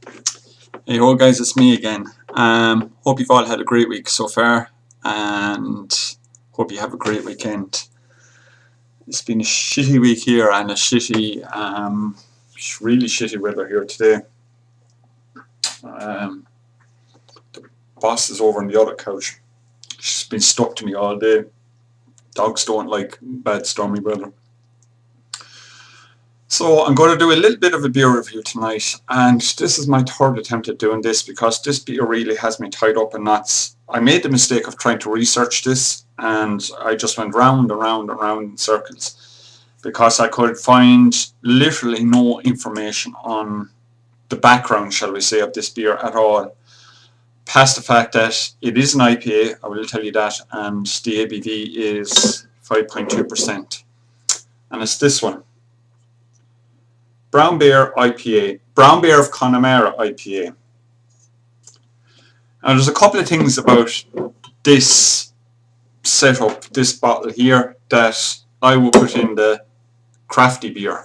Hey ho guys, it's me again. Hope you've all had a great week so far and hope you have a great weekend. It's been a shitty week here and a shitty, really shitty weather here today. The boss is over on the other couch. She's been stuck to me all day. Dogs don't like bad stormy weather. So I'm going to do a little bit of a beer review tonight, and this is my third attempt at doing this because this beer really has me tied up in knots. I made the mistake of trying to research this and I just went round and round and round in circles because I could find literally no information on the background, shall we say, of this beer at all. Past the fact that it is an IPA, I will tell you that, and the ABV is 5.2%. And it's this one. Brown Bear IPA, Brown Bear of Connemara IPA. Now there's a couple of things about this setup, this bottle here, that I will put in the Crafty beer.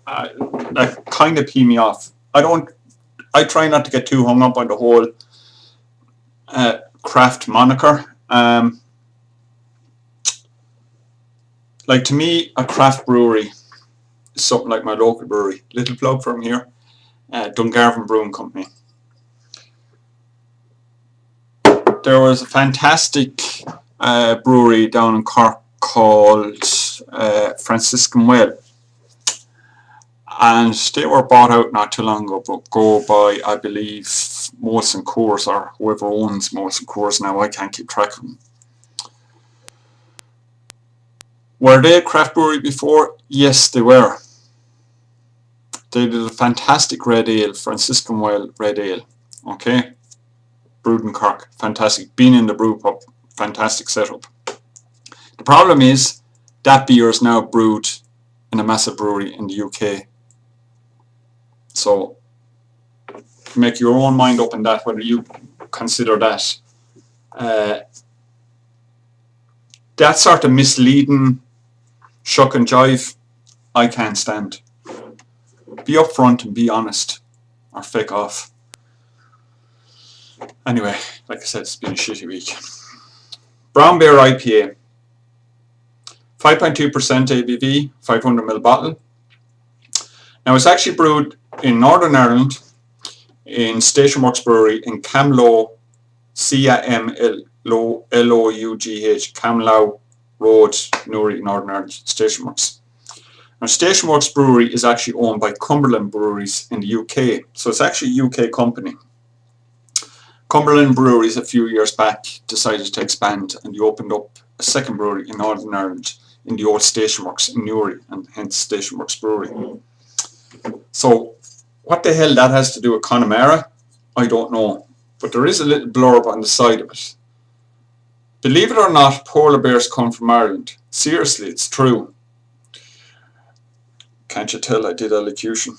That kind of pee me off. I try not to get too hung up on the whole craft moniker. Like, to me, a craft brewery, something like my local brewery. Little plug from here, Dungarvan Brewing Company. There was a fantastic brewery down in Cork called Franciscan Well, and they were bought out not too long ago by, I believe, Molson Coors, or whoever owns Molson Coors now. I can't keep track of them. Were they a craft brewery before? Yes, they were. They did a fantastic red ale, Franciscan Well red ale. Okay, brewed in Cork, fantastic. Been in the brew pub, fantastic setup. The problem is that beer is now brewed in a massive brewery in the UK. So make your own mind up on that, whether you consider that. That sort of misleading shuck and jive, I can't stand. Be upfront and be honest, or fake off. Anyway, like I said, it's been a shitty week. Brown Bear IPA, 5.2% ABV, 500ml bottle. Now it's actually brewed in Northern Ireland, in Station Works Brewery in Camlough, C-A-M-L-O-U-G-H, Camlough Road, Newry, Northern Ireland, Station Works. Now, Station Works Brewery is actually owned by Cumberland Breweries in the UK, so it's actually a UK company. Cumberland Breweries a few years back decided to expand, and they opened up a second brewery in Northern Ireland in the old Station Works in Newry, and hence Station Works Brewery. So what the hell that has to do with Connemara, I don't know, but there is a little blurb on the side of it. Believe it or not, polar bears come from Ireland. Seriously, it's true. Can't you tell I did elocution?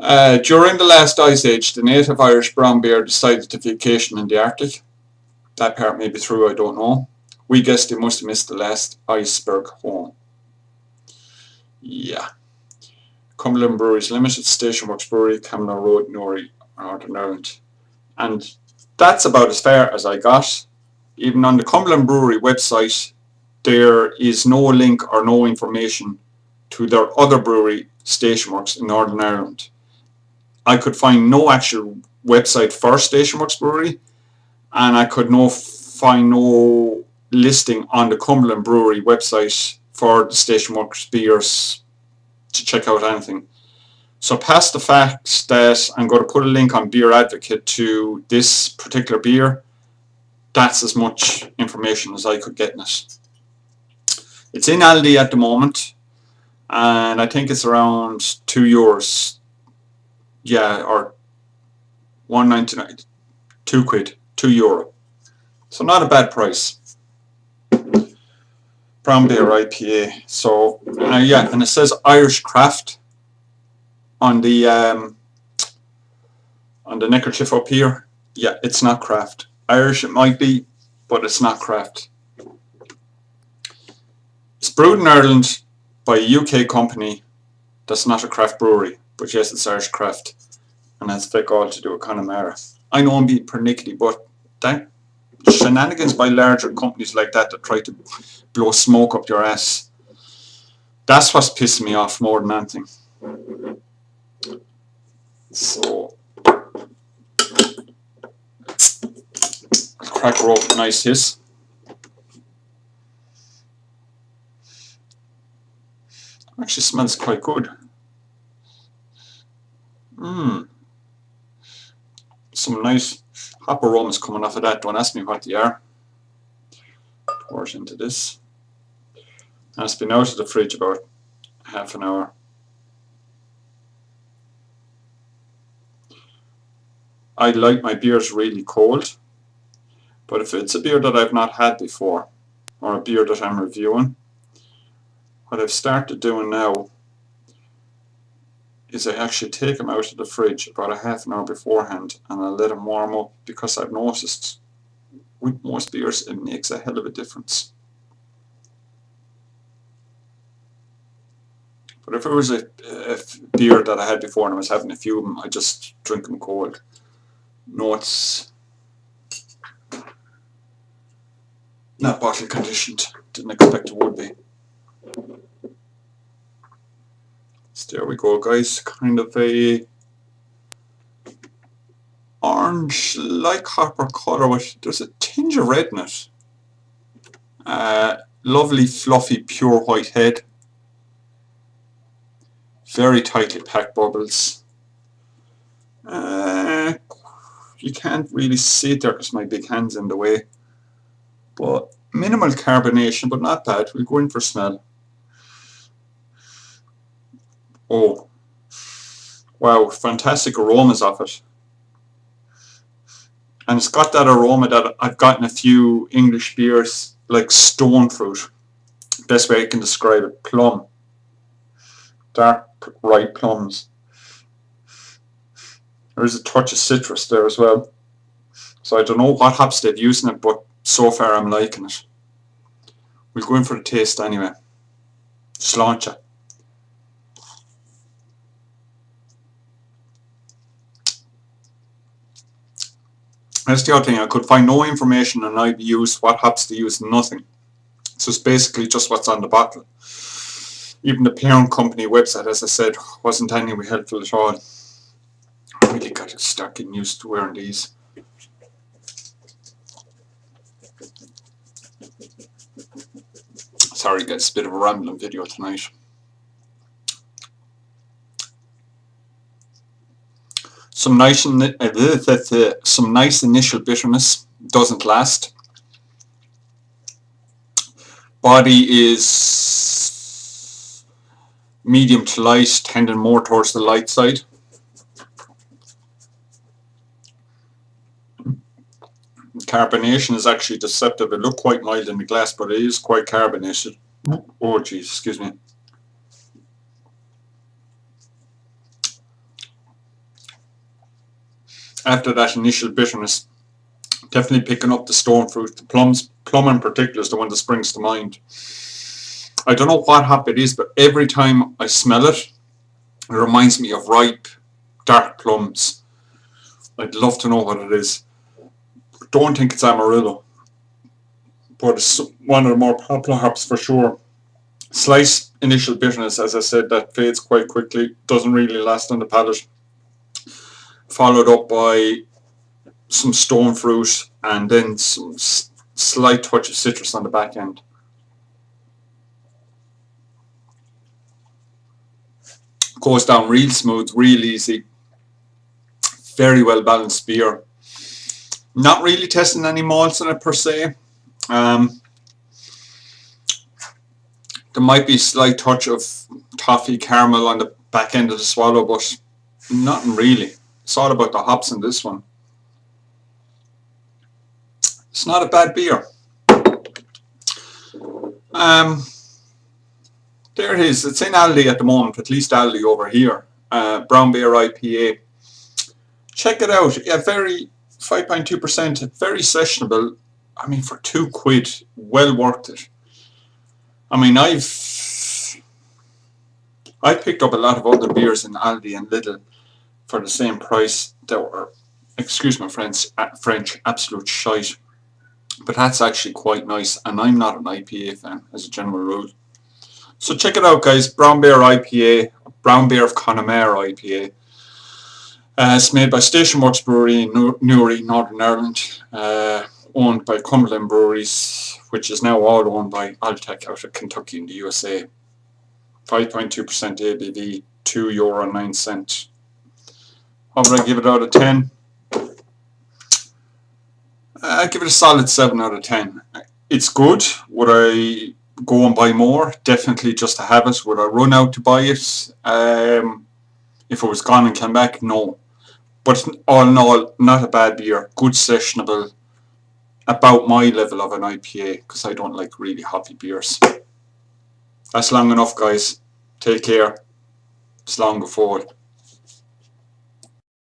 During the last ice age, the native Irish brown bear decided to vacation in the Arctic. That part may be true, I don't know. We guess they must have missed the last iceberg home. Yeah. Cumberland Breweries Limited, Station Works Brewery, Camlough Road, Newry, Northern Ireland. And that's about as far as I got. Even on the Cumberland Brewery website, there is no link or no information to their other brewery, Station Works, in Northern Ireland. I could find no actual website for Station Works Brewery, and I could find no listing on the Cumberland Brewery website for the Station Works beers to check out anything. So past the fact that I'm going to put a link on Beer Advocate to this particular beer, that's as much information as I could get in it. It's in Aldi at the moment, and I think it's around €2. Yeah, or €1.99, £2, €2. So not a bad price. Brown Bear IPA. So yeah, and it says Irish Craft on the neckerchief up here. Yeah, it's not craft. Irish it might be, but it's not craft. It's brewed in Ireland by a UK company that's not a craft brewery. But yes, it's Irish craft, and that's thick all to do with Connemara. I know I'm being pernickety, but that shenanigans by larger companies like that try to blow smoke up your ass. That's what's pissing me off more than anything. So I'll crack her open, nice hiss. Actually smells quite good. Some nice hop aromas coming off of that. Don't ask me what they are. Pour it into this. And it's been out of the fridge about half an hour. I like my beers really cold, but if it's a beer that I've not had before, or a beer that I'm reviewing, what I've started doing now is I actually take them out of the fridge about a half an hour beforehand and I let them warm up, because I've noticed with most beers it makes a hell of a difference. But if it was a beer that I had before and I was having a few of them, I just drink them cold. No, it's not bottle conditioned. Didn't expect it would be. So there we go, guys. Kind of a orange, like copper colour, but there's a tinge of red in it. Lovely, fluffy, pure white head. Very tightly packed bubbles. You can't really see it there because my big hand's in the way. But minimal carbonation, but not bad. We'll go in for smell. Oh, wow, fantastic aromas off it. And it's got that aroma that I've gotten a few English beers, like stone fruit. Best way I can describe it, plum. Dark, ripe plums. There is a touch of citrus there as well. So I don't know what hops they've used in it, but so far I'm liking it. We'll go in for the taste anyway. Sláinte. That's the other thing. I could find no information on IBUs, what hops they use, nothing. So it's basically just what's on the bottle. Even the parent company website, as I said, wasn't anyway helpful at all. I really got to start getting used to wearing these. Sorry guys, a bit of a rambling video tonight. Some nice initial bitterness, doesn't last. Body is medium to light, tending more towards the light side. Carbonation is actually deceptive. It looked quite mild in the glass, but it is quite carbonated. Oh geez, excuse me. After that initial bitterness, definitely picking up the stone fruit. The plum in particular is the one that springs to mind. I don't know what hop it is, but every time I smell it, it reminds me of ripe, dark plums. I'd love to know what it is. Don't think it's Amarillo, but it's one of the more popular hops for sure. Slight initial bitterness, as I said, that fades quite quickly, doesn't really last on the palate. Followed up by some stone fruit and then some slight touch of citrus on the back end. Goes down real smooth, real easy. Very well balanced beer. Not really testing any malts in it per se. There might be a slight touch of toffee caramel on the back end of the swallow, but nothing really. It's all about the hops in this one. It's not a bad beer. There it is. It's in Aldi at the moment, at least Aldi over here. Brown Bear IPA. Check it out. Yeah, 5.2%, very sessionable. I mean, for £2, well worth it. I mean, I've I picked up a lot of other beers in Aldi and Lidl for the same price that were, excuse my French, absolute shite. But that's actually quite nice, and I'm not an IPA fan as a general rule. So check it out, guys. Brown Bear IPA, Brown Bear of Connemara IPA. It's made by Station Works Brewery in Newry, Northern Ireland, owned by Cumberland Breweries, which is now all owned by Alltech out of Kentucky in the USA. 5.2% ABV, €2.09. How would I give it out of 10? I give it a solid 7 out of 10. It's good. Would I go and buy more? Definitely just to have it. Would I run out to buy it? If it was gone and came back? No. But all in all, not a bad beer. Good sessionable. About my level of an IPA, because I don't like really hoppy beers. That's long enough, guys. Take care. It's long before.